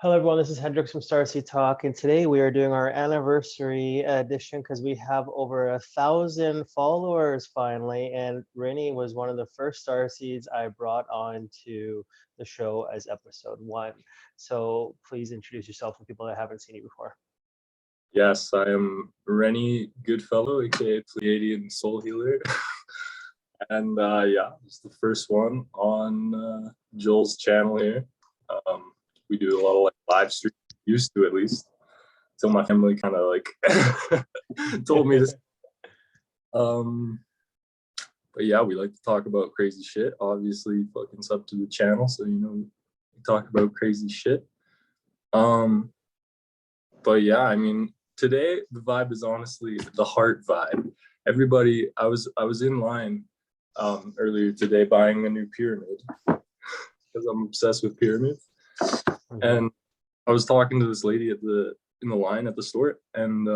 Hello everyone, this is Hendrix from Starseed Talk, and today we are doing our anniversary edition because we have over 1,000 followers finally, and Rennie was one of the first Starseeds I brought on to the show as episode 1. So please introduce yourself to people that haven't seen you before. Yes, I am Rennie Goodfellow, aka Pleiadian Soul Healer. And yeah, it's the first one on Joel's channel here. We do a lot of like live streams, used to at least, until my family kind of like told me this. But yeah, we like to talk about crazy shit. Obviously, fucking sub to the channel, so you know we talk about crazy shit. But yeah, I mean, today the vibe is honestly the heart vibe. Everybody, I was in line earlier today buying a new pyramid because I'm obsessed with pyramids. And I was talking to this lady in the line at the store, and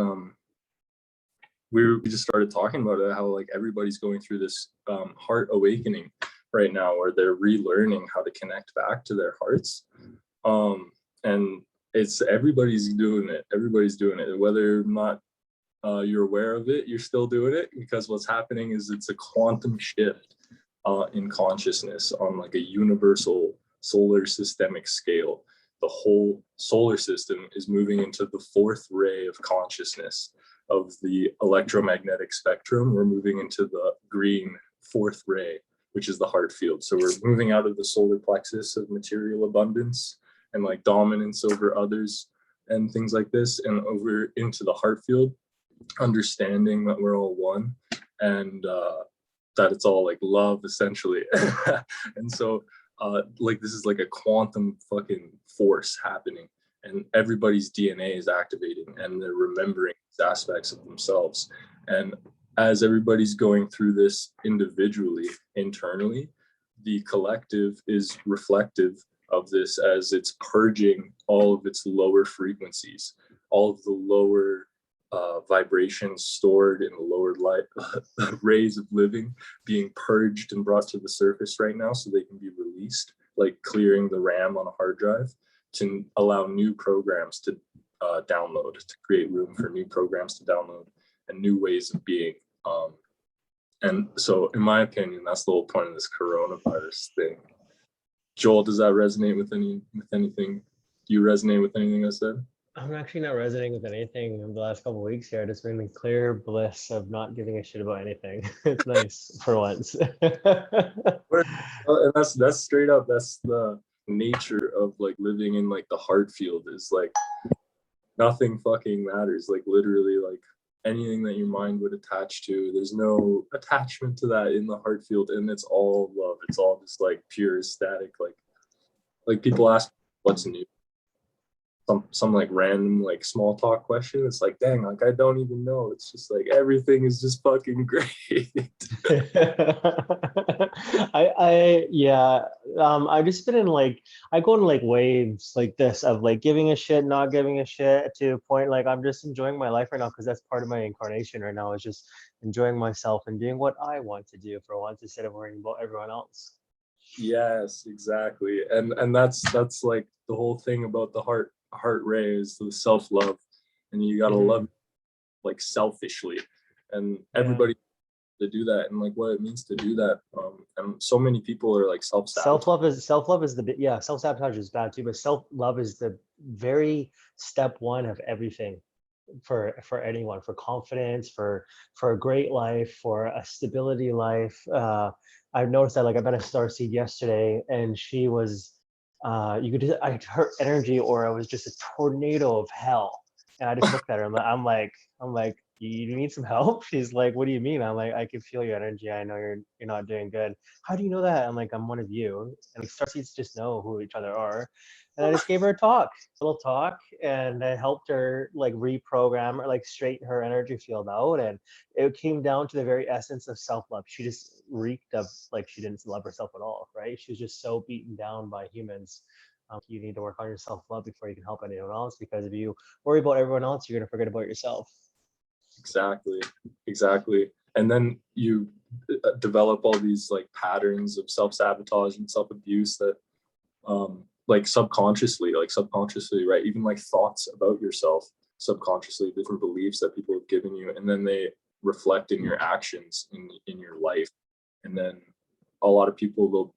we just started talking about it, how like everybody's going through this heart awakening right now, where they're relearning how to connect back to their hearts. And it's everybody's doing it. Everybody's doing it, whether or not you're aware of it, you're still doing it, because what's happening is it's a quantum shift in consciousness on like a universal solar systemic scale. The whole solar system is moving into the fourth ray of consciousness of the electromagnetic spectrum. We're moving into the green fourth ray, which is the heart field. So we're moving out of the solar plexus of material abundance and like dominance over others and things like this, and over into the heart field, understanding that we're all one, and that it's all like love essentially. And so like this is like a quantum fucking force happening, and everybody's DNA is activating, and they're remembering these aspects of themselves. And as everybody's going through this individually, internally, the collective is reflective of this as it's purging all of its lower frequencies, all of the lower vibrations stored in the lower light rays of living being purged and brought to the surface right now, so they can be released, like clearing the RAM on a hard drive to allow new programs to download, to create room for new programs to download and new ways of being. And so in my opinion, that's the whole point of this coronavirus thing. Joel, does that resonate with anything? Do you resonate with anything I said? I'm actually not resonating with anything in the last couple of weeks here. I just been in the clear bliss of not giving a shit about anything. It's nice for once. And that's straight up, that's the nature of like living in like the heart field, is like nothing fucking matters. Like literally, like anything that your mind would attach to, there's no attachment to that in the heart field, and it's all love. It's all just like pure static. Like people ask what's new, some like random like small talk question. It's like, dang, like I don't even know. It's just like everything is just fucking great. I just been in like, I go in like waves like this of like giving a shit, not giving a shit, to a point like I'm just enjoying my life right now, because that's part of my incarnation right now, is just enjoying myself and doing what I want to do for once instead of worrying about everyone else. Yes, exactly. And that's like the whole thing about the heart ray is the self-love, and you got to love like selfishly, and everybody to do that, and like what it means to do that. And so many people are like self-sabotage. Self-love is self-sabotage is bad too, but self-love is the very step one of everything for anyone, for confidence, for a great life, for a stability life. I've noticed that, like, I met a starseed yesterday, and she was her energy aura was just a tornado of hell, and I just looked at her. I'm like, you need some help? She's like, what do you mean? I'm like, I can feel your energy. I know you're not doing good. How do you know that? I'm like, I'm one of you. And like, starseeds just know who each other are. And I just gave her a little talk, and I helped her like reprogram or like straighten her energy field out. And it came down to the very essence of self-love. She just reeked of like she didn't love herself at all, right? She was just so beaten down by humans. You need to work on your self-love before you can help anyone else, because if you worry about everyone else, you're gonna forget about yourself. Exactly. And then you develop all these like patterns of self-sabotage and self-abuse that like subconsciously, like subconsciously, right? Even like thoughts about yourself subconsciously, different beliefs that people have given you, and then they reflect in your actions in your life. And then a lot of people,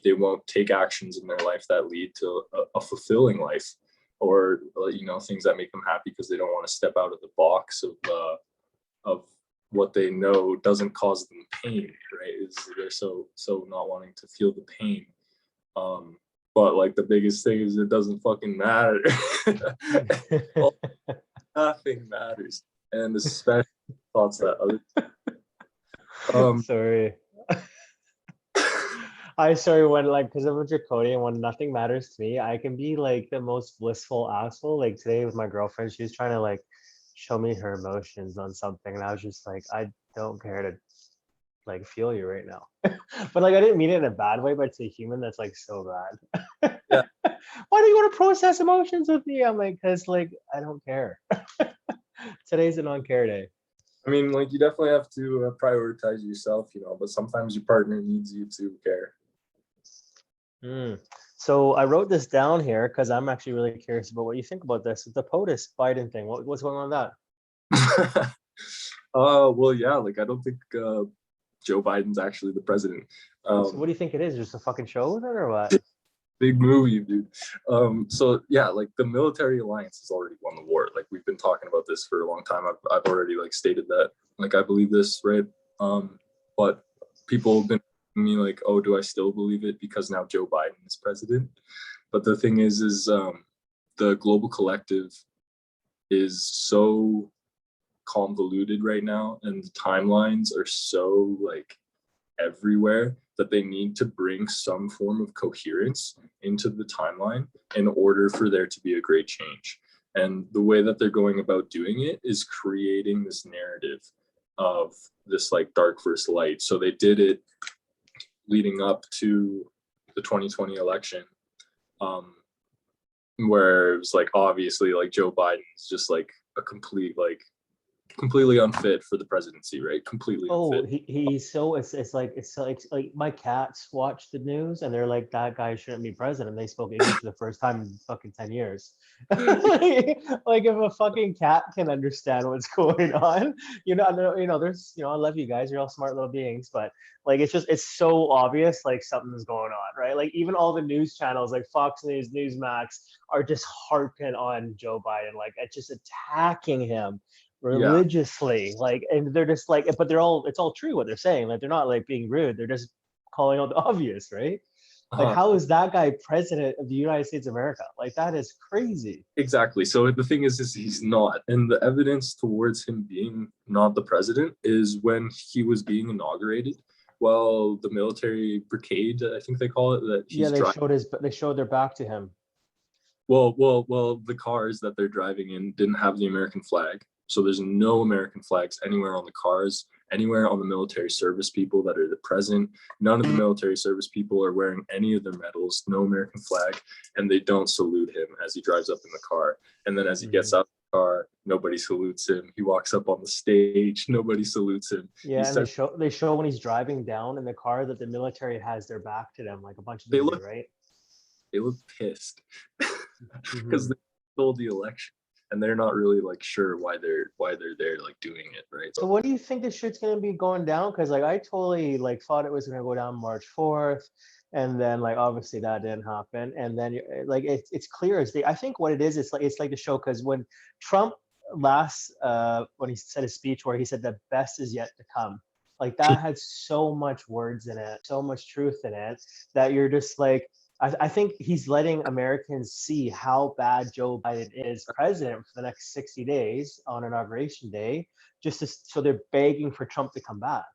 they won't take actions in their life that lead to a fulfilling life, or things that make them happy, because they don't want to step out of the box of what they know doesn't cause them pain, right? They're so not wanting to feel the pain. But like the biggest thing is it doesn't fucking matter. Nothing matters, and especially thoughts that other. Sorry. I sorry when like because I'm a draconian, when nothing matters to me, I can be like the most blissful asshole. Like today with my girlfriend, she was trying to like show me her emotions on something, and I was just like, I don't care to like feel you right now. But like I didn't mean it in a bad way, but to a human that's like so bad. Yeah. Why do you want to process emotions with me? I'm like, because like I don't care. Today's a non-care day. I mean, like you definitely have to prioritize yourself, but sometimes your partner needs you to care. So I wrote this down here because I'm actually really curious about what you think about this. The POTUS Biden thing. What's going on with that? Well, yeah, like I don't think Joe Biden's actually the president. So what do you think it is? Just a fucking show with it or what? Big movie, dude. So yeah, like the military alliance has already won the war. Like we've been talking about this for a long time. I've already like stated that. Like I believe this, right? But people have been me like, oh, do I still believe it because now Joe Biden is president? But the thing is the global collective is so convoluted right now, and the timelines are so like everywhere that they need to bring some form of coherence into the timeline in order for there to be a great change. And the way that they're going about doing it is creating this narrative of this like dark versus light. So they did it leading up to the 2020 election, where it was like obviously like Joe Biden is just like a completely unfit for the presidency, right? Completely unfit. He's so it's like my cats watch the news and they're like, that guy shouldn't be president. They spoke English for the first time in fucking 10 years. Like if a fucking cat can understand what's going on, there's I love you guys, you're all smart little beings, but like it's so obvious like something's going on, right? Like even all the news channels like Fox News, Newsmax are just harping on Joe Biden, like it's just attacking him religiously, like, and they're just like, but it's all true what they're saying, like they're not like being rude, they're just calling out the obvious, right? Like how is that guy president of the United States of America? Like that is crazy. Exactly. So the thing is he's not, and the evidence towards him being not the president is when he was being inaugurated. Well, the military brigade, I think they call it, that he's they showed their back to him. Well, the cars that they're driving in didn't have the American flag. So there's no American flags anywhere on the cars, anywhere on the military service people that are present. None of the military service people are wearing any of their medals, no American flag, and they don't salute him as he drives up in the car. And then as he gets out of the car, nobody salutes him. He walks up on the stage, nobody salutes him. Yeah, and they show when he's driving down in the car that the military has their back to them, like a bunch of them do, right? They look pissed because they stole the election. And they're not really like sure why they're there like doing it, right? So what do you think this shit's gonna be going down? Because like I totally like thought it was gonna go down March 4th, and then like obviously that didn't happen, and then like it's clear as day. I think what it is, it's like the show, because when Trump last when he said his speech where he said the best is yet to come, like that had so much words in it, so much truth in it, that you're just like, I think he's letting Americans see how bad Joe Biden is president for the next 60 days on Inauguration Day, so they're begging for Trump to come back.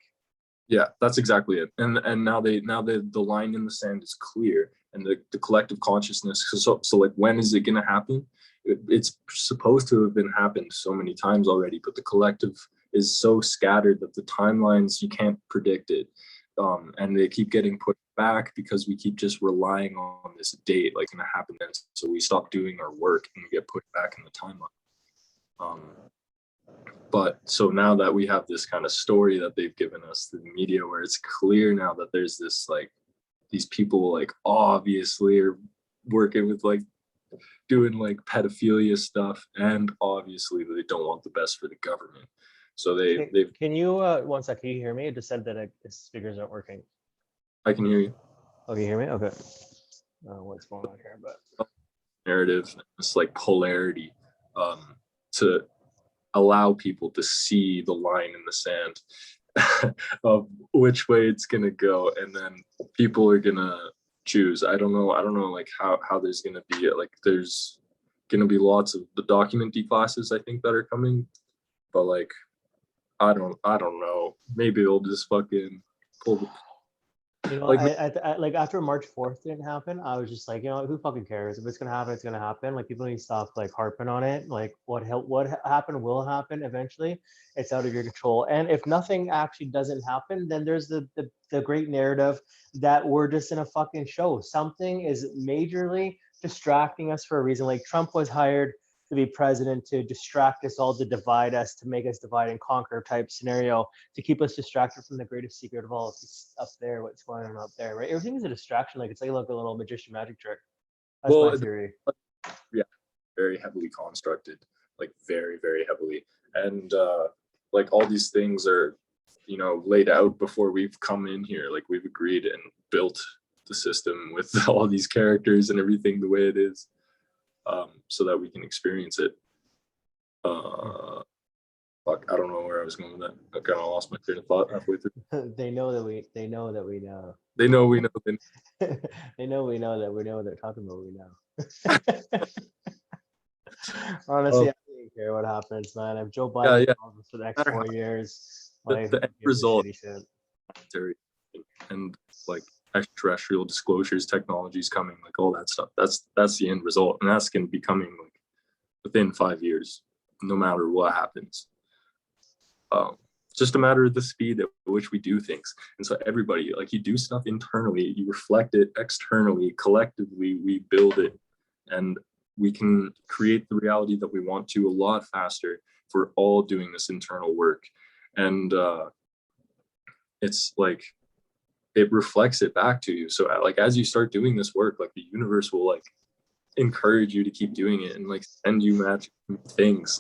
Yeah, that's exactly it. And now the line in the sand is clear, and the collective consciousness. So like, when is it going to happen? It's supposed to have been happened so many times already, but the collective is so scattered that the timelines, you can't predict it. And they keep getting put back because we keep just relying on this date, like gonna happen then. So we stop doing our work and we get put back in the timeline. But so now that we have this kind of story that they've given us through the media, where it's clear now that there's this like, these people like obviously are working with like doing like pedophilia stuff, and obviously they don't want the best for the government. So they've. Can you, one sec, can you hear me? It just said that the speakers aren't working. I can hear you. Oh, can you hear me? Okay. What's going on here? But Narrative, this like polarity, to allow people to see the line in the sand of which way it's gonna go, and then people are gonna choose. I don't know like how there's gonna be like there's gonna be lots of the document D classes I think that are coming, but like I don't know. Maybe they'll just fucking pull the you know, like I like after March 4th didn't happen, I was just like, you know, who fucking cares? If it's gonna happen, it's gonna happen. Like people need to stop like harping on it. Like what happened will happen eventually. It's out of your control. And if nothing actually doesn't happen, then there's the great narrative that we're just in a fucking show. Something is majorly distracting us for a reason. Like Trump was hired to be president to distract us all, to divide us, to make us divide and conquer type scenario, to keep us distracted from the greatest secret of all. It's up there, what's going on up there, right? Everything is a distraction. Like it's like a little magician magic trick. That's my theory. Yeah, very heavily constructed, like very, very heavily. And like all these things are, you know, laid out before we've come in here. Like we've agreed and built the system with all these characters and everything the way it is, so that we can experience it. Fuck, I don't know where I was going with that. I kind of lost my train of thought halfway through. They know that we know. They know we know. They know we know that we know what they're talking about. We know. Honestly, I don't even care what happens, man. If Joe Biden goes for the next 4 years, the end result, and like extraterrestrial disclosures, technologies coming, like all that stuff. That's the end result, and that's going to be coming like within 5 years, no matter what happens. Just a matter of the speed at which we do things. And so everybody, like you do stuff internally, you reflect it externally, collectively, we build it, and we can create the reality that we want to a lot faster if we're all doing this internal work. And it's like, it reflects it back to you. So like, as you start doing this work, like the universe will like encourage you to keep doing it and like send you magic things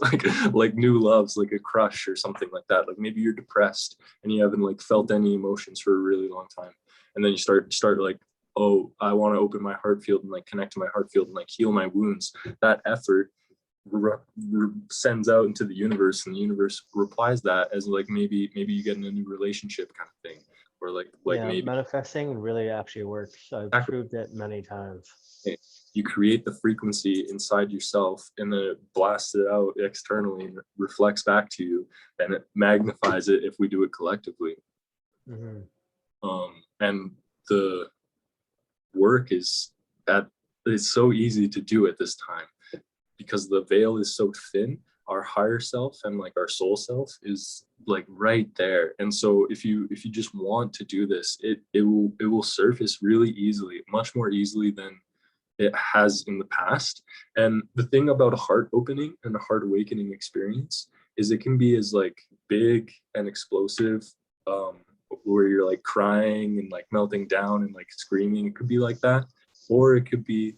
like new loves, like a crush or something like that. Like maybe you're depressed and you haven't like felt any emotions for a really long time, and then you start like, oh, I want to open my heart field and like connect to my heart field and like heal my wounds. That effort sends out into the universe, and the universe replies that as like maybe you get in a new relationship kind of thing, or like yeah, maybe manifesting really actually works. I've proved it many times. You create the frequency inside yourself, and then it blasts it out externally and reflects back to you, and it magnifies it if we do it collectively. And the work is that it's so easy to do at this time because the veil is so thin. Our higher self and like our soul self is like right there. And so if you just want to do this, it will surface really easily, much more easily than it has in the past. And the thing about a heart opening and a heart awakening experience is it can be as like big and explosive, where you're like crying and like melting down and like screaming. It could be like that, or it could be,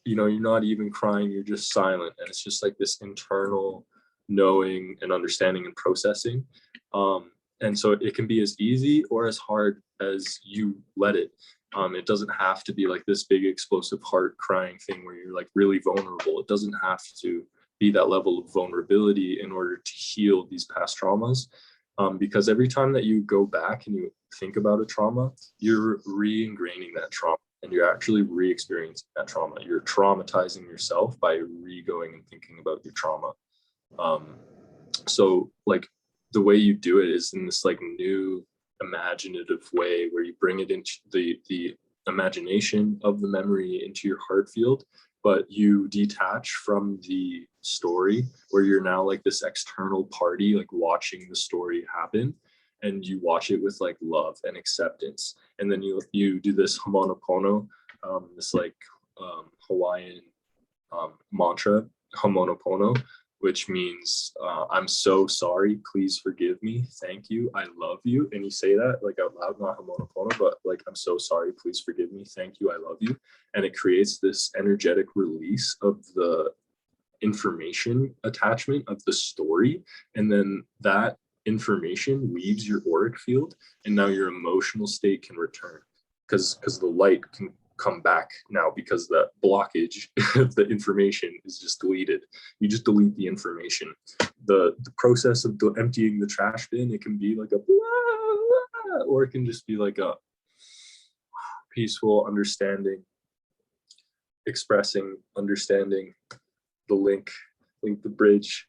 you know, you're not even crying, you're just silent, and it's just like this internal knowing and understanding and processing. And so it can be as easy or as hard as you let it. It doesn't have to be like this big explosive heart crying thing where you're like really vulnerable. It doesn't have to be that level of vulnerability in order to heal these past traumas. Because every time that you go back and you think about a trauma, you're re-ingraining that trauma, and you're actually re-experiencing that trauma. You're traumatizing yourself by re-going and thinking about your trauma. So like the way you do it is in this like new imaginative way where you bring it into the imagination of the memory into your heart field, but you detach from the story where you're now like this external party, like watching the story happen, and you watch it with like love and acceptance. And then you do this homonopono, this like Hawaiian mantra, homonopono, which means I'm so sorry, please forgive me, thank you, I love you. And you say that like out loud, not homonopono, but like, I'm so sorry, please forgive me, thank you, I love you. And it creates this energetic release of the information attachment of the story. And then that information leaves your auric field, and now your emotional state can return because the light can come back now, because that blockage of the information is just deleted. You just delete the information. The process of emptying the trash bin, it can be like a blah, or it can just be like a peaceful understanding, expressing, understanding the link the bridge.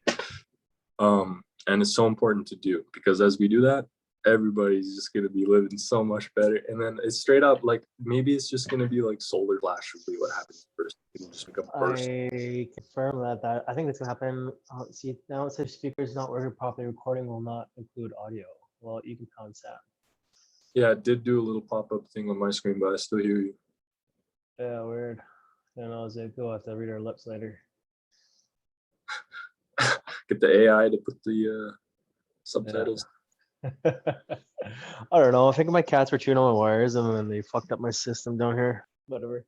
And it's so important to do, because as we do that, everybody's just going to be living so much better. And then it's straight up like, maybe it's just going to be like solar flash will be what happens first. It'll just become burst. I confirm that I think it's gonna happen. See, now it says speakers not working properly, recording will not include audio. Well, you can count sound. Yeah, it did do a little pop-up thing on my screen, but I still hear you. Yeah, weird. Then I was like, we'll have to read our lips later. Get the AI to put the subtitles. I don't know. I think my cats were chewing on my wires and then they fucked up my system down here. Whatever.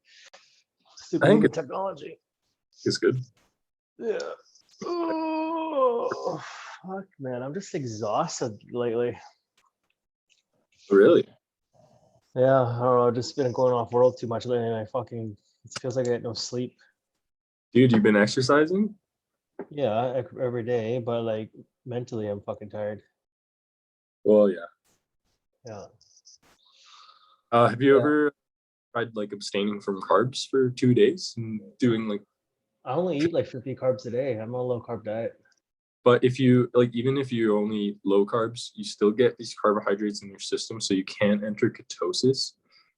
I think Technology. It's good. Yeah. Oh, fuck, man. I'm just exhausted lately. Really? Yeah, I don't know. I've just been going off world too much lately and it feels like I get no sleep. Dude, you've been exercising? Yeah, every day, but like mentally, I'm fucking tired. Well, yeah. Yeah. Have you ever tried like abstaining from carbs for 2 days and doing like? I only eat like 50 carbs a day. I'm on a low carb diet. But if you like, even if you only low carbs, you still get these carbohydrates in your system, so you can enter ketosis.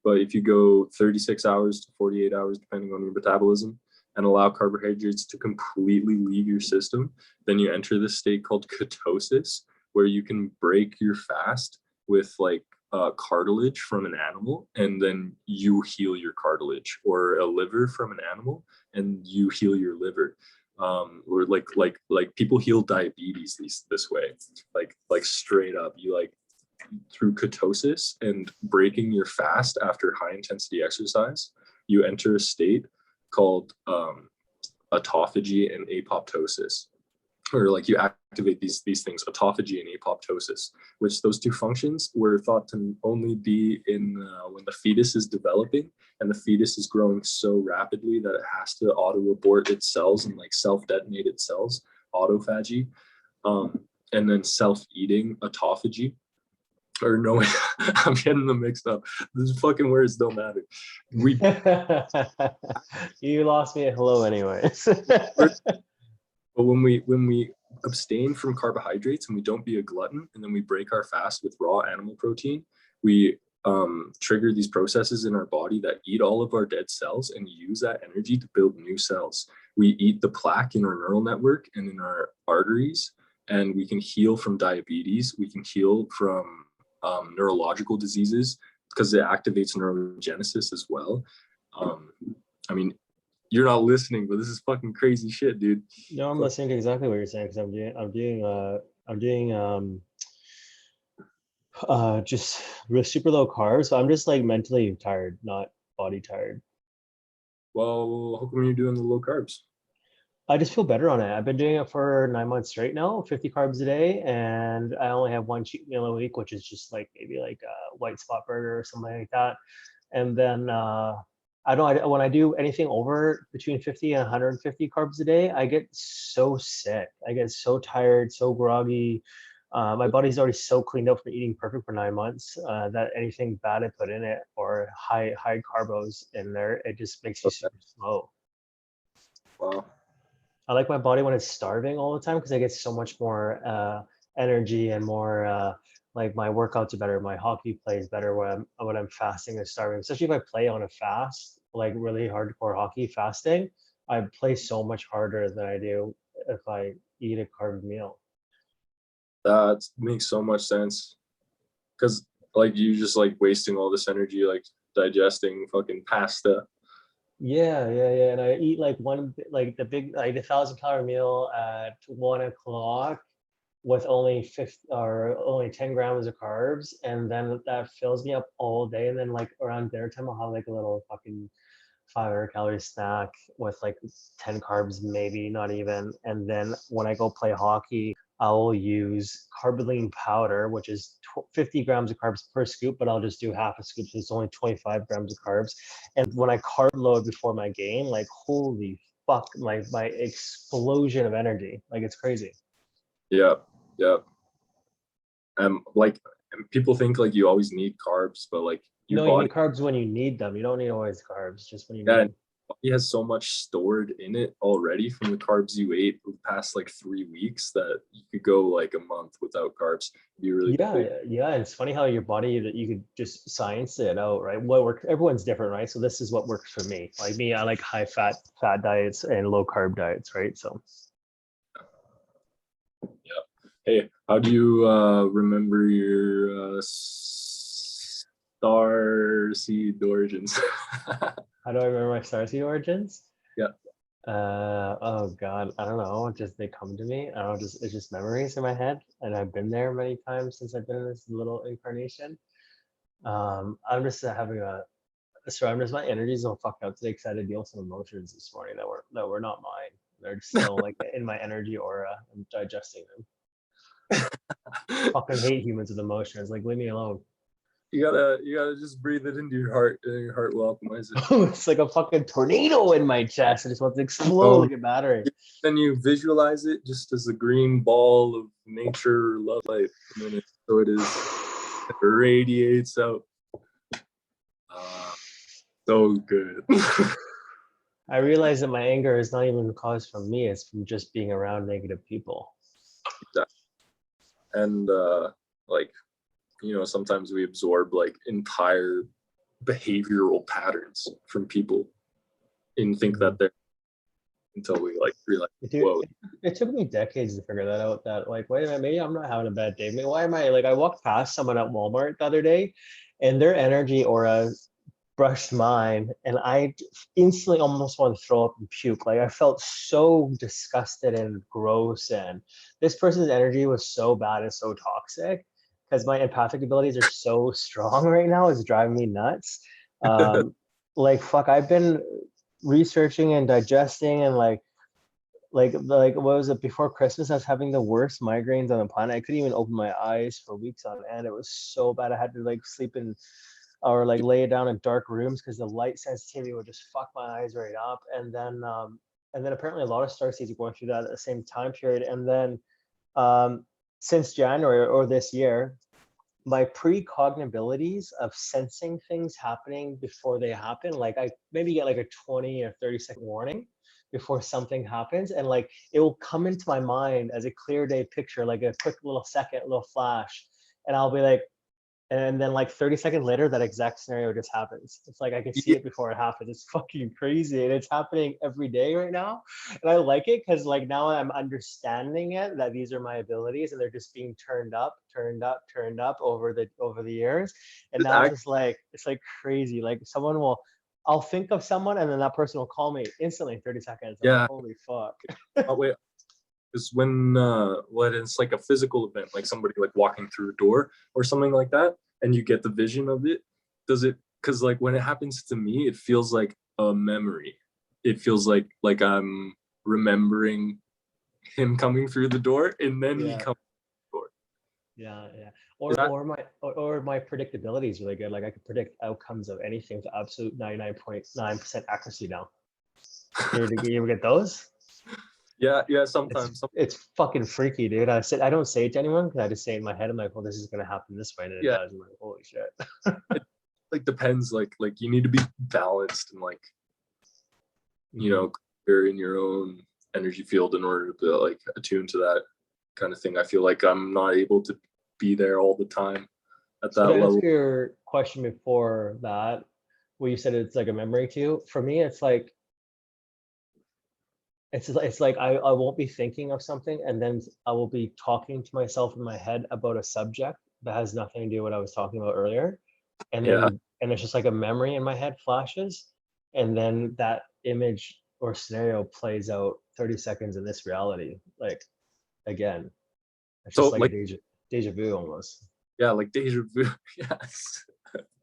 But if you go 36 hours to 48 hours, depending on your metabolism, and allow carbohydrates to completely leave your system, then you enter this state called ketosis, where you can break your fast with like cartilage from an animal, and then you heal your cartilage, or a liver from an animal, and you heal your liver. Or like people heal diabetes this way, like straight up. You like through ketosis and breaking your fast after high intensity exercise, you enter a state called autophagy and apoptosis, or like you activate these things, autophagy and apoptosis, which those two functions were thought to only be in when the fetus is developing, and the fetus is growing so rapidly that it has to auto abort its cells and like self-detonate its cells, autophagy, and then self-eating, autophagy. Or no, I'm getting them mixed up. These fucking words don't matter. You lost me at hello anyways. But when we abstain from carbohydrates and we don't be a glutton, and then we break our fast with raw animal protein, we trigger these processes in our body that eat all of our dead cells and use that energy to build new cells. We eat the plaque in our neural network and in our arteries, and we can heal from diabetes. We can heal from neurological diseases because it activates neurogenesis as well. I mean, you're not listening, but this is fucking crazy shit, dude. No, I'm listening to exactly what you're saying, because I'm doing just with super low carbs. So I'm just like mentally tired, not body tired. Well, how come you're doing the low carbs? I just feel better on it. I've been doing it for 9 months straight now, 50 carbs a day, and I only have one cheat meal a week, which is just like maybe like a white spot burger or something like that. And then I don't. When I do anything over between 50 and 150 carbs a day, I get so sick. I get so tired, so groggy. My body's already so cleaned up from eating perfect for 9 months that anything bad I put in it or high carbos in there, it just makes you super slow. Wow. I like my body when it's starving all the time, because I get so much more energy and more like my workouts are better, my hockey play is better when I'm fasting and starving. Especially if I play on a fast, like really hardcore hockey fasting, I play so much harder than I do if I eat a carb meal. That makes so much sense, because like you just like wasting all this energy like digesting fucking pasta. Yeah. And I eat like like the big, like the 1,000 calorie meal at 1 o'clock with only 50 or only 10 grams of carbs, and then that fills me up all day. And then like around dinner time, I'll have like a little fucking 500 calorie snack with like 10 carbs, maybe not even. And then when I go play hockey, I will use carboline powder, which is 50 grams of carbs per scoop, but I'll just do half a scoop. So it's only 25 grams of carbs. And when I carb load before my game, like holy fuck, my explosion of energy, like it's crazy. Yeah, yeah. Like, and people think like you always need carbs, but like your No, you body, need carbs when you need them. You don't need always carbs, just when you need yeah, them. body has so much stored in it already from the carbs you ate for the past like 3 weeks that you could go like a month without carbs. Be really depleted. Yeah. It's funny how your body, that you could just science it out, right? What works, everyone's different, right? So this is what works for me. Like me, I like high fat diets and low carb diets, right? So Yeah. Hey, how do you remember your star seed origins? how do I remember my starseed origins? Yeah. Oh God, I don't know. Just they come to me. I don't know. Just it's just memories in my head, and I've been there many times since I've been in this little incarnation. I'm just having a So I'm just, my energy is all fucked up today because I had to deal with some emotions this morning that were not mine. They're still like in my energy aura. I'm digesting them. Fucking hate humans with emotions. Like leave me alone. You gotta just breathe it into your heart, and your heart will optimize it. It's like a fucking tornado in my chest. I just want to explode So like a battery. then you visualize it just as a green ball of nature, love, life, and then so it is. It radiates out. So good. I realize that my anger is not even caused from me. It's from just being around negative people. And like, sometimes we absorb like entire behavioral patterns from people and think that they're, until we like realize, Dude, whoa. it took me decades to figure that out. That like, wait a minute, maybe I'm not having a bad day. Maybe, why am I like? I walked past someone at Walmart the other day, and their energy aura brushed mine, and I instantly almost wanted to throw up and puke. Like I felt so disgusted and gross, and this person's energy was so bad and so toxic because my empathic abilities are so strong right now. It's driving me nuts. Like fuck, I've been researching and digesting and like what was it, before Christmas I was having the worst migraines on the planet. I couldn't even open my eyes for weeks on end. It was so bad. I had to like sleep in or like lay it down in dark rooms because the light sensitivity would just fuck my eyes right up. And then apparently a lot of starseeds are going through that at the same time period. And then since January or this year, my precognibilities of sensing things happening before they happen, like I maybe get like a 20 or 30-second warning before something happens, and like it will come into my mind as a clear day picture, like a quick little second, little flash, and I'll be like, and then like 30 seconds later that exact scenario just happens. It's like I can see Yeah, it before it happens. It's fucking crazy, and it's happening every day right now, and I like it because like now I'm understanding it, that these are my abilities and they're just being turned up over the years. And now it's just like, it's like crazy. Like I'll think of someone and then that person will call me instantly in 30 seconds. I'm like, yeah. holy fuck. Oh, wait, because when it's like a physical event, like somebody like walking through a door or something like that, and you get the vision of it, does it? Because like when it happens to me, it feels like a memory. It feels like I'm remembering him coming through the door, and then he Yeah. comes through the door. Yeah. Is that Or my predictability is really good. Like I could predict outcomes of anything with absolute 99.9% accuracy now. You ever get those? yeah? It's Sometimes, it's fucking freaky, dude. I don't say it to anyone because I just say it in my head. I'm like, well, this is gonna happen this way, and it yeah, does. I'm like, holy shit. it like depends. Like you need to be balanced and like clear in your own energy field in order to like attune to that kind of thing. I feel like I'm not able to be there all the time at So that to answer level. your question before that, where you said it's like a memory to you, for me, it's like I won't be thinking of something, and then I will be talking to myself in my head about a subject that has nothing to do with what I was talking about earlier. And Yeah, then it's just like a memory in my head flashes. and then that image or scenario plays out 30 seconds in this reality, like again. It's So just like a like, deja vu almost. yeah, like deja vu. Yes.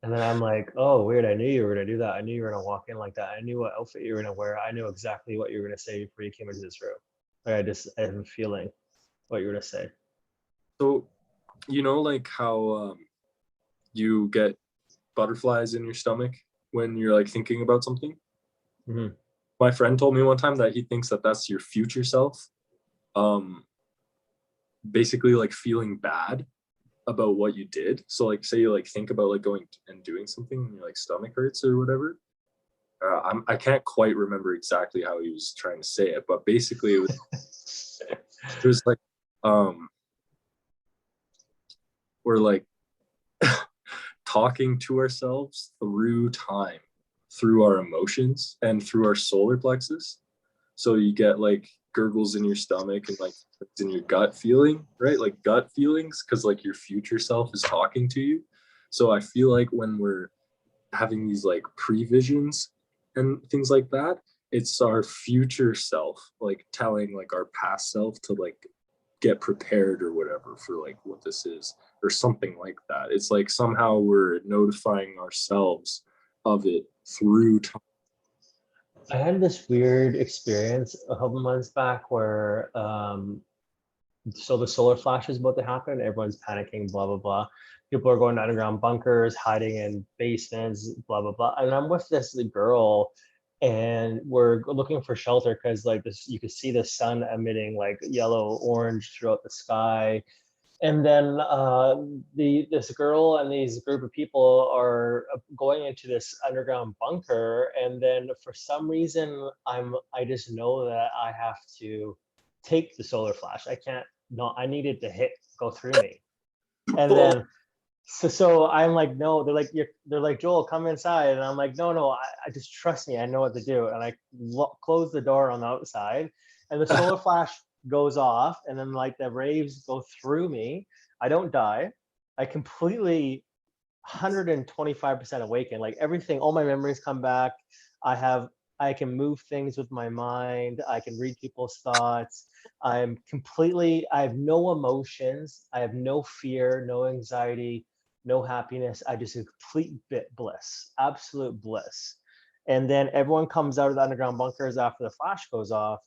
And then I'm like, oh, weird. I knew you were going to do that. I knew you were going to walk in like that. I knew what outfit you were going to wear. I knew exactly what you were going to say before you came into this room. Like, I have a feeling what you were going to say. So, you know, like how you get butterflies in your stomach when you're like thinking about something? Mm-hmm. My friend told me one time that he thinks that that's your future self. Um, basically like feeling bad about what you did. So like say you like think about like going and doing something and your like stomach hurts or whatever. I can't quite remember exactly how he was trying to say it, but basically it was like we're like talking to ourselves through time, through our emotions and through our solar plexus. So you get like gurgles in your stomach and like in your gut feeling, right? Like gut feelings, because like your future self is talking to you. So I feel like when we're having these like previsions and things like that, it's our future self like telling like our past self to like get prepared or whatever for like what this is or something like that. It's like somehow we're notifying ourselves of it through time. I had this weird experience a couple months back where, so the solar flash is about to happen. Everyone's panicking, blah, blah, blah. People are going to underground bunkers, hiding in basements, blah, blah, blah. And I'm with this girl, and we're looking for shelter because like this, you could see the sun emitting like yellow, orange throughout the sky. And then this girl and these group of people are going into this underground bunker, and then for some reason I just know that I have to take the solar flash. I can't, no, I needed to go through me. And Oh, then so I'm like, no, they're like, Joel, come inside. And I'm like, no, I just trust me, I know what to do. And I close the door on the outside, and the solar flash goes off, and then like the rays go through me. I don't die. I completely 125% awaken. Like everything, all my memories come back. I have, I can move things with my mind. I can read people's thoughts. I have no emotions. I have no fear, no anxiety, no happiness. I just a complete bit bliss, absolute bliss. And then everyone comes out of the underground bunkers after the flash goes off.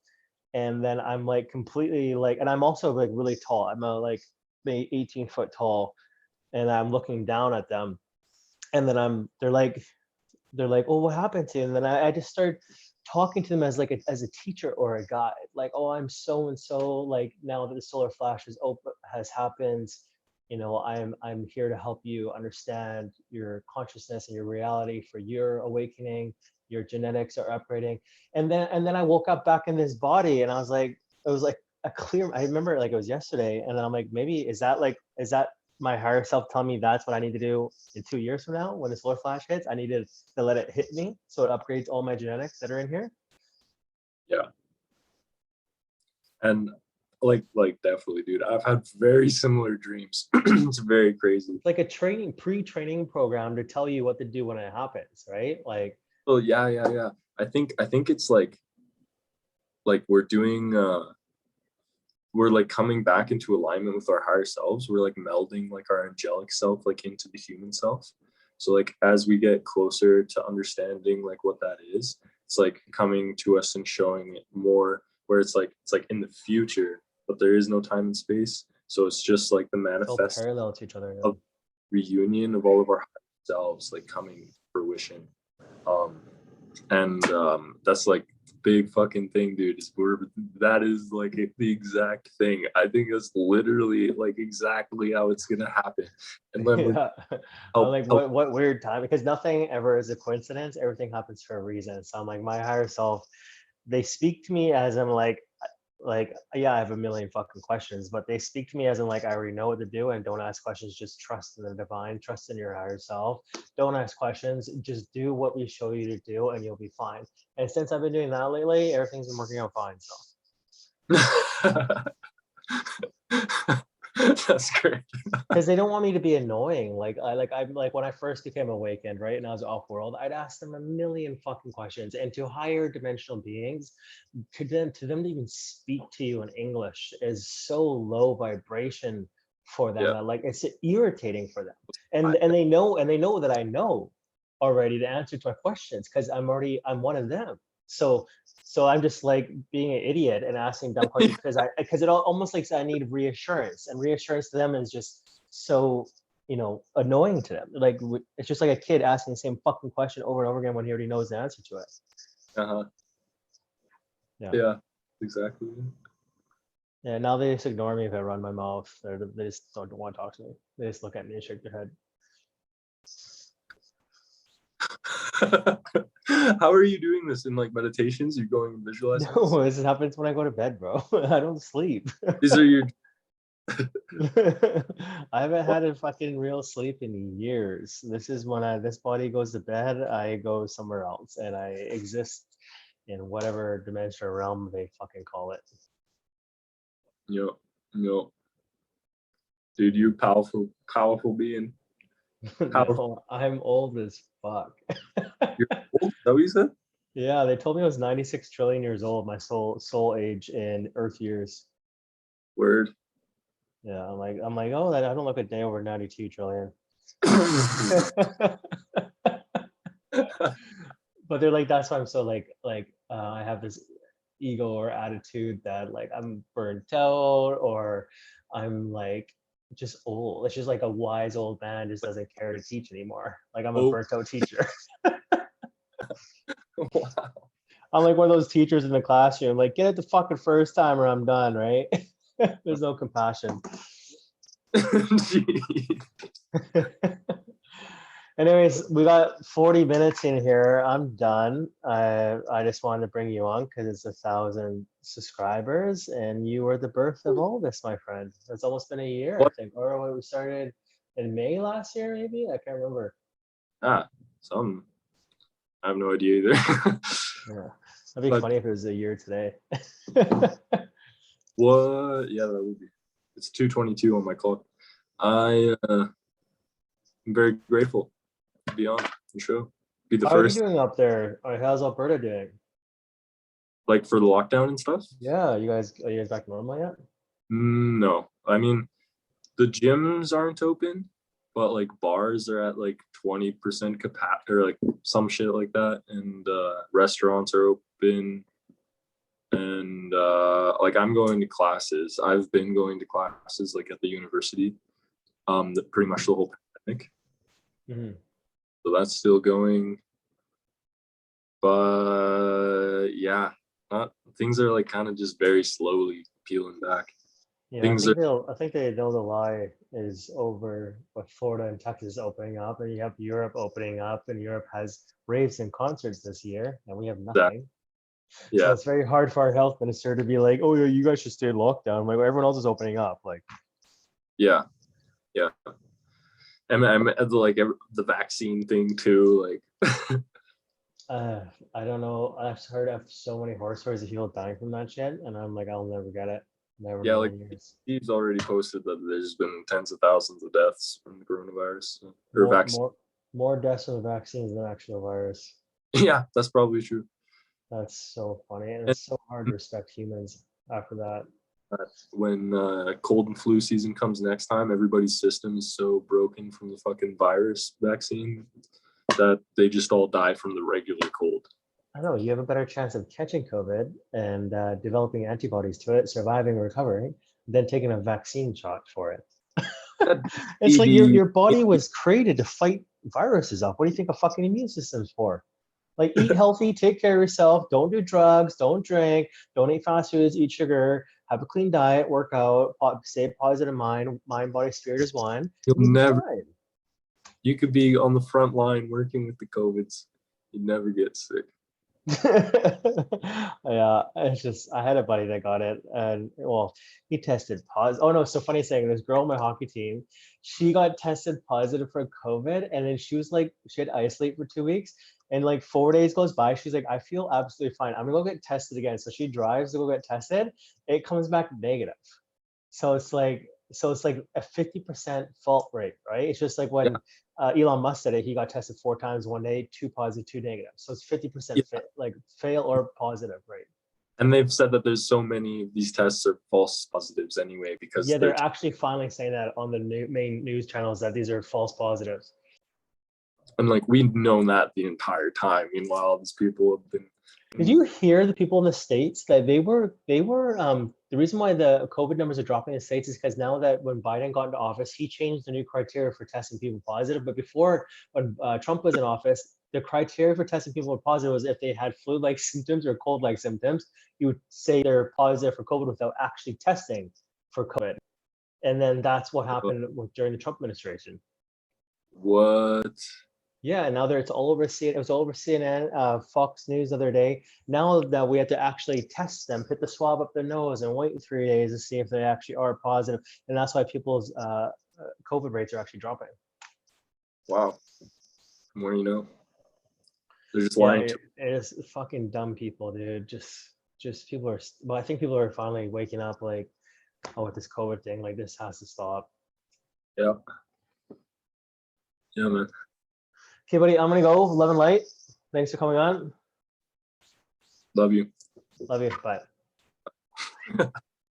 And then I'm like completely like, and I'm also like really tall. I'm like maybe 18 foot tall, and I'm looking down at them, and then they're like, oh, what happened to you? And then I just start talking to them as like as a teacher or a guide, like, oh, I'm so and so, like now that the solar flash has happened, I'm here to help you understand your consciousness and your reality for your awakening. Your genetics are upgrading. And then I woke up back in this body, and I was like, it was like a clear, I remember it like it was yesterday. And then I'm like, maybe is that my higher self telling me that's what I need to do in 2 years from now when the solar flash hits? I needed to let it hit me so it upgrades all my genetics that are in here. yeah. And like definitely, dude. I've had very similar dreams. It's very crazy. It's like a pre-training program to tell you what to do when it happens, right? Like, Oh yeah. I think it's like we're like coming back into alignment with our higher selves. We're like melding like our angelic self like into the human self. So like as we get closer to understanding like what that is, it's like coming to us and showing it more, where it's like in the future, but there is no time and space. So it's just like the it's all manifest parallel to each other. of reunion of all of our higher selves like coming to fruition. And that's like big fucking thing, dude. That is like the exact thing. I think that's literally like exactly how it's gonna happen. And then we're Yeah. I'm help like, help. what weird time, because nothing ever is a coincidence. Everything happens for a reason. So I'm like, my higher self, they speak to me as I'm like, yeah, I have a million fucking questions, but they speak to me as in like, I already know what to do, and don't ask questions, just trust in the divine, trust in your higher self. Don't ask questions, just do what we show you to do, and you'll be fine. And since I've been doing that lately, everything's been working out fine. So That's great. Because they don't want me to be annoying. I'm like when I first became awakened, right, and I was off world, I'd ask them a million fucking questions. And to higher dimensional beings, to them to even speak to you in English is so low vibration for them Yeah. that like it's irritating for them. I- And they know that I know already the answer to my questions because I'm one of them. So I'm just like being an idiot and asking dumb questions because it almost like I need reassurance, and reassurance to them is just so annoying to them. Like it's just like a kid asking the same fucking question over and over again when he already knows the answer to it. Uh-huh. Yeah. Yeah, exactly. Yeah. Now they just ignore me if I run my mouth. They just don't want to talk to me. They just look at me and shake their head. How are you doing this in like meditations? You're going and visualizing this? No, this happens when I go to bed, bro. I don't sleep. These are your I haven't had a fucking real sleep in years. This is when this body goes to bed, I go somewhere else and I exist in whatever dimension or realm they fucking call it. Yo. Dude, you powerful being. No, I'm old as fuck. You're old? Is that what you said? Yeah, they told me I was 96 trillion years old, my soul age in Earth years. Word. Yeah, I'm like, oh, I don't look a day over 92 trillion. But they're like, that's why I'm so I have this ego or attitude that like I'm burnt out or I'm like just old. It's just like a wise old man just doesn't care to teach anymore. Like I'm a Oh. burnt out teacher. Wow. I'm like one of those teachers in the classroom, like get it the fucking first time or I'm done, right? There's no compassion. Anyways, we got 40 minutes in here. I'm done. I just wanted to bring you on because it's 1,000 subscribers, and you were the birth of all this, my friend. It's almost been a year, I think. Or when we started in May last year, maybe? I can't remember. Some. I have no idea either. Yeah, that'd be funny if it was a year today. What? Yeah, that would be. It's 2:22 on my clock. I'm very grateful to be on the show. Be the How are you first, doing up there? Or how's Alberta doing? like for the lockdown and stuff. Yeah, are you guys back to normal yet? No, I mean the gyms aren't open, but like bars are at like 20% capacity or like some shit like that, and restaurants are open. And like I'm going to classes. I've been going to classes like at the university, pretty much the whole pandemic. Mm-hmm. So that's still going. But yeah, things are like kind of just very slowly peeling back. Yeah, Things I think they know the lie is over with Florida and Texas opening up, and you have Europe opening up, and Europe has raves and concerts this year, and we have nothing. Yeah. So it's very hard for our health minister to be like, oh yeah, you guys should stay in lockdown. Like everyone else is opening up. Like Yeah. And like the vaccine thing too, like I don't know. I've heard of so many horror stories of people dying from that shit, and I'm like, I'll never get it. Never in a like million years. Steve's already posted that there's been tens of thousands of deaths from the coronavirus or More, vaccine. more deaths from the vaccines than actual virus. Yeah, that's probably true. That's so funny, and it's so hard to respect humans after that. When cold and flu season comes next time, everybody's system is so broken from the fucking virus vaccine that they just all die from the regular cold. I know you have a better chance of catching COVID and developing antibodies to it, surviving and recovering, than taking a vaccine shot for it. It's like your body was created to fight viruses off. What do you think a fucking immune system's for? Like eat healthy, take care of yourself, don't do drugs, don't drink, don't eat fast foods, eat sugar, have a clean diet, work out, stay positive mind, body, spirit is one. You'll never. You could be on the front line working with the COVIDs. You'd never get sick. Yeah, it's just I had a buddy that got it, and well, he tested positive. Oh no, so funny thing, this girl on my hockey team, she got tested positive for COVID, and then she was like, she had to isolate for 2 weeks, and like 4 days goes by, she's like, I feel absolutely fine. I'm gonna go get tested again. So she drives to go get tested. It comes back negative. So it's like So it's like a 50% fault rate, right? It's just like when Elon Musk said it, he got tested 4 times one day, 2 positive, 2 negative. So it's 50% like fail or positive rate. And they've said that there's so many of these tests are false positives anyway, because Yeah, they're actually finally saying that on the main news channels that these are false positives. and like we've known that the entire time. Meanwhile, these people have been. Did you hear the people in the States that they were the reason why the COVID numbers are dropping in the States is because now that when Biden got into office, he changed the new criteria for testing people positive. But before, when Trump was in office, the criteria for testing people positive was if they had flu-like symptoms or cold-like symptoms, you would say they're positive for COVID without actually testing for COVID. And then that's what happened during the Trump administration. What? Yeah, and now it's all over CNN. It was all over CNN, Fox News the other day. Now that we have to actually test them, put the swab up their nose, and wait 3 days to see if they actually are positive, and that's why people's COVID rates are actually dropping. Wow. The more you know. They're just lying. It is fucking dumb people, dude. Just people are. Well, I think people are finally waking up. Like, oh, with this COVID thing, like this has to stop. Yeah. Yeah, man. Okay, buddy, I'm gonna go. 11 light. Thanks for coming on. Love you. Love you. Bye.